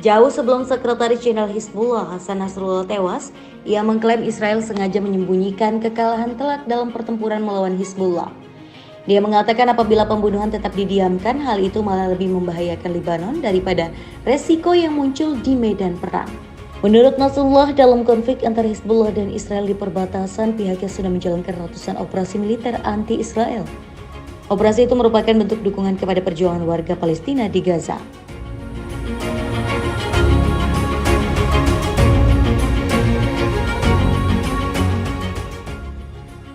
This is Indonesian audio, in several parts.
Jauh sebelum Sekretaris Jenderal Hizbullah Hasan Nasrullah tewas, ia mengklaim Israel sengaja menyembunyikan kekalahan telak dalam pertempuran melawan Hizbullah. Dia mengatakan apabila pembunuhan tetap didiamkan, hal itu malah lebih membahayakan Lebanon daripada resiko yang muncul di medan perang. Menurut Nasrullah, dalam konflik antara Hizbullah dan Israel di perbatasan, pihaknya sudah menjalankan ratusan operasi militer anti-Israel. Operasi itu merupakan bentuk dukungan kepada perjuangan warga Palestina di Gaza.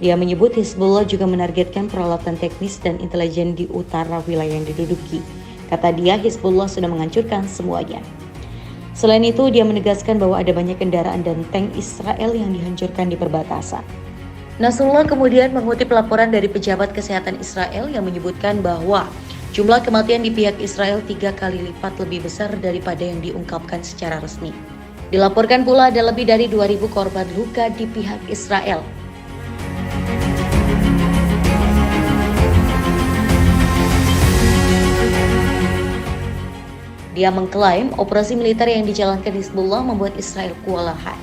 Dia menyebut Hizbullah juga menargetkan peralatan teknis dan intelijen di utara wilayah yang diduduki. Kata dia, Hizbullah sudah menghancurkan semuanya. Selain itu, dia menegaskan bahwa ada banyak kendaraan dan tank Israel yang dihancurkan di perbatasan. Nasrullah kemudian mengutip laporan dari pejabat kesehatan Israel yang menyebutkan bahwa jumlah kematian di pihak Israel 3 kali lipat lebih besar daripada yang diungkapkan secara resmi. Dilaporkan pula ada lebih dari 2.000 korban luka di pihak Israel. Dia mengklaim operasi militer yang dijalankan Hizbullah membuat Israel kewalahan.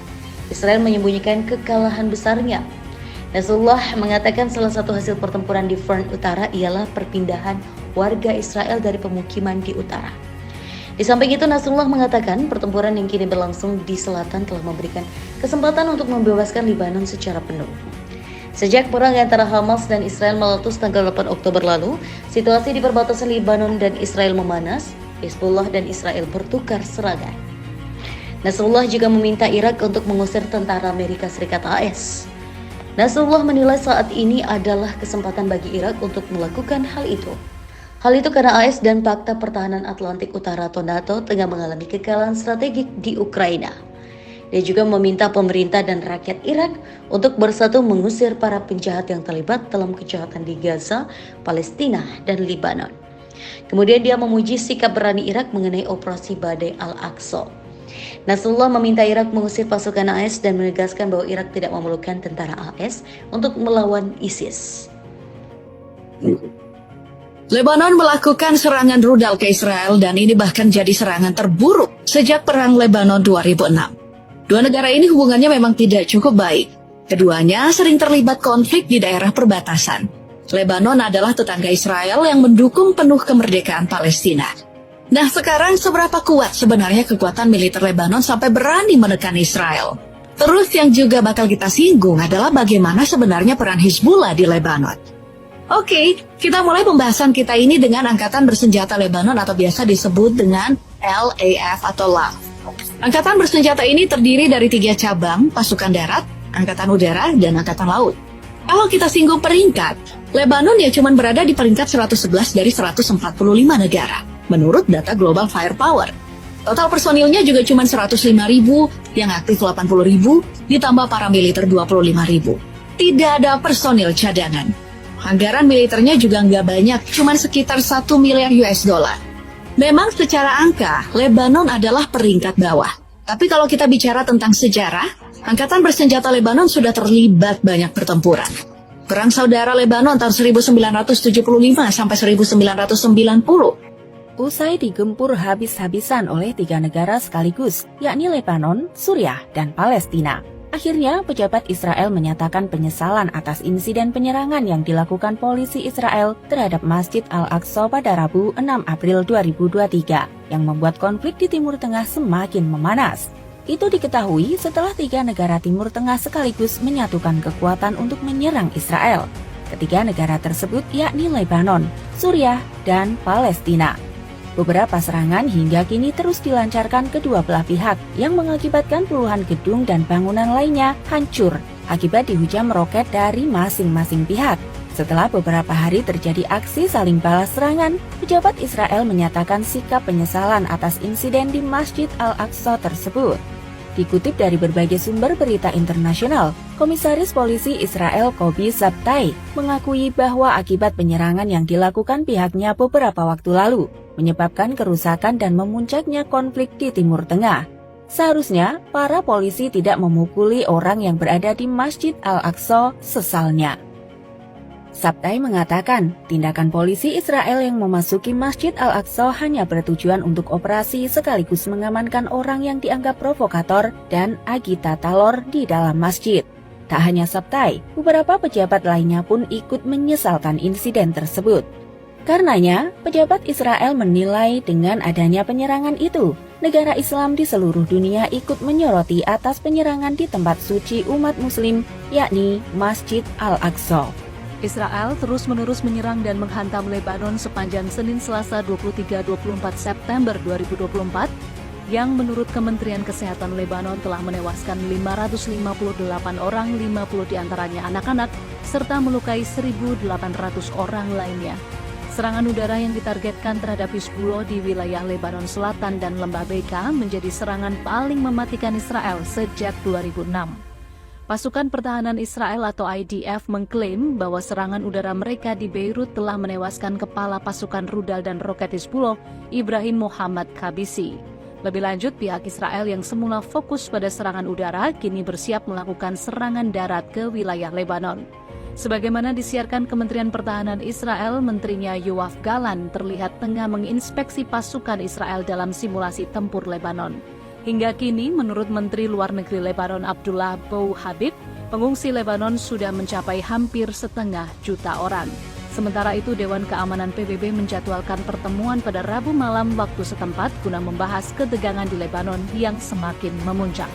Israel menyembunyikan kekalahan besarnya. Nasrullah mengatakan salah satu hasil pertempuran di front utara ialah perpindahan warga Israel dari pemukiman di utara. Di samping itu, Nasrullah mengatakan pertempuran yang kini berlangsung di selatan telah memberikan kesempatan untuk membebaskan Lebanon secara penuh. Sejak perang antara Hamas dan Israel meletus tanggal 8 Oktober lalu, situasi di perbatasan Lebanon dan Israel memanas. Hizbullah dan Israel bertukar serangan. Nasrullah juga meminta Irak untuk mengusir tentara Amerika Serikat AS. Nasrullah menilai saat ini adalah kesempatan bagi Irak untuk melakukan hal itu. Hal itu karena AS dan Pakta Pertahanan Atlantik Utara atau NATO tengah mengalami kekalahan strategik di Ukraina. Dia juga meminta pemerintah dan rakyat Irak untuk bersatu mengusir para penjahat yang terlibat dalam kejahatan di Gaza, Palestina, dan Lebanon. Kemudian dia memuji sikap berani Irak mengenai operasi Badai Al-Aqsa. Nasrullah meminta Irak mengusir pasukan AS dan menegaskan bahwa Irak tidak memerlukan tentara AS untuk melawan ISIS. Lebanon melakukan serangan rudal ke Israel dan ini bahkan jadi serangan terburuk sejak Perang Lebanon 2006. Dua negara ini hubungannya memang tidak cukup baik. Keduanya sering terlibat konflik di daerah perbatasan. Lebanon adalah tetangga Israel yang mendukung penuh kemerdekaan Palestina. Nah, sekarang seberapa kuat sebenarnya kekuatan militer Lebanon sampai berani menekan Israel? Terus yang juga bakal kita singgung adalah bagaimana sebenarnya peran Hizbullah di Lebanon. Oke, kita mulai pembahasan kita ini dengan Angkatan Bersenjata Lebanon atau biasa disebut dengan LAF atau LAF. Angkatan bersenjata ini terdiri dari 3 cabang, pasukan darat, angkatan udara, dan angkatan laut. Kalau kita singgung peringkat, Lebanon ya cuma berada di peringkat 111 dari 145 negara, menurut data Global Firepower. Total personilnya juga cuma 105.000, yang aktif 80.000, ditambah paramiliter 25.000. Tidak ada personil cadangan. Anggaran militernya juga nggak banyak, cuma sekitar 1 miliar US dollar. Memang secara angka, Lebanon adalah peringkat bawah. Tapi kalau kita bicara tentang sejarah, Angkatan Bersenjata Lebanon sudah terlibat banyak pertempuran. Perang Saudara Lebanon tahun 1975 sampai 1990. Usai digempur habis-habisan oleh 3 negara sekaligus, yakni Lebanon, Suriah, dan Palestina. Akhirnya, pejabat Israel menyatakan penyesalan atas insiden penyerangan yang dilakukan polisi Israel terhadap Masjid Al-Aqsa pada Rabu 6 April 2023, yang membuat konflik di Timur Tengah semakin memanas. Itu diketahui setelah 3 negara Timur Tengah sekaligus menyatukan kekuatan untuk menyerang Israel. Ketiga negara tersebut yakni Lebanon, Suriah, dan Palestina. Beberapa serangan hingga kini terus dilancarkan kedua belah pihak yang mengakibatkan puluhan gedung dan bangunan lainnya hancur akibat dihujam roket dari masing-masing pihak. Setelah beberapa hari terjadi aksi saling balas serangan, pejabat Israel menyatakan sikap penyesalan atas insiden di Masjid Al-Aqsa tersebut. Dikutip dari berbagai sumber berita internasional, Komisaris Polisi Israel Kobi Sabtai mengakui bahwa akibat penyerangan yang dilakukan pihaknya beberapa waktu lalu, menyebabkan kerusakan dan memuncaknya konflik di Timur Tengah. Seharusnya, para polisi tidak memukuli orang yang berada di Masjid Al-Aqsa, sesalnya. Sabtai mengatakan, tindakan polisi Israel yang memasuki Masjid Al-Aqsa hanya bertujuan untuk operasi sekaligus mengamankan orang yang dianggap provokator dan agitator di dalam masjid. Tak hanya Sabtai, beberapa pejabat lainnya pun ikut menyesalkan insiden tersebut. Karenanya, pejabat Israel menilai dengan adanya penyerangan itu, negara Islam di seluruh dunia ikut menyoroti atas penyerangan di tempat suci umat muslim, yakni Masjid Al-Aqsa. Israel terus-menerus menyerang dan menghantam Lebanon sepanjang Senin Selasa 23-24 September 2024 yang menurut Kementerian Kesehatan Lebanon telah menewaskan 558 orang, 50 diantaranya anak-anak, serta melukai 1.800 orang lainnya. Serangan udara yang ditargetkan terhadap Hizbullah di wilayah Lebanon Selatan dan Lembah Bekaa menjadi serangan paling mematikan Israel sejak 2006. Pasukan Pertahanan Israel atau IDF mengklaim bahwa serangan udara mereka di Beirut telah menewaskan kepala pasukan rudal dan roket Hizbullah, Ibrahim Muhammad Kabisi. Lebih lanjut, pihak Israel yang semula fokus pada serangan udara kini bersiap melakukan serangan darat ke wilayah Lebanon. Sebagaimana disiarkan Kementerian Pertahanan Israel, menterinya Yoav Galan terlihat tengah menginspeksi pasukan Israel dalam simulasi tempur Lebanon. Hingga kini, menurut Menteri Luar Negeri Lebanon Abdullah Bou Habib, pengungsi Lebanon sudah mencapai hampir 500.000 orang. Sementara itu, Dewan Keamanan PBB menjadwalkan pertemuan pada Rabu malam waktu setempat guna membahas ketegangan di Lebanon yang semakin memuncak.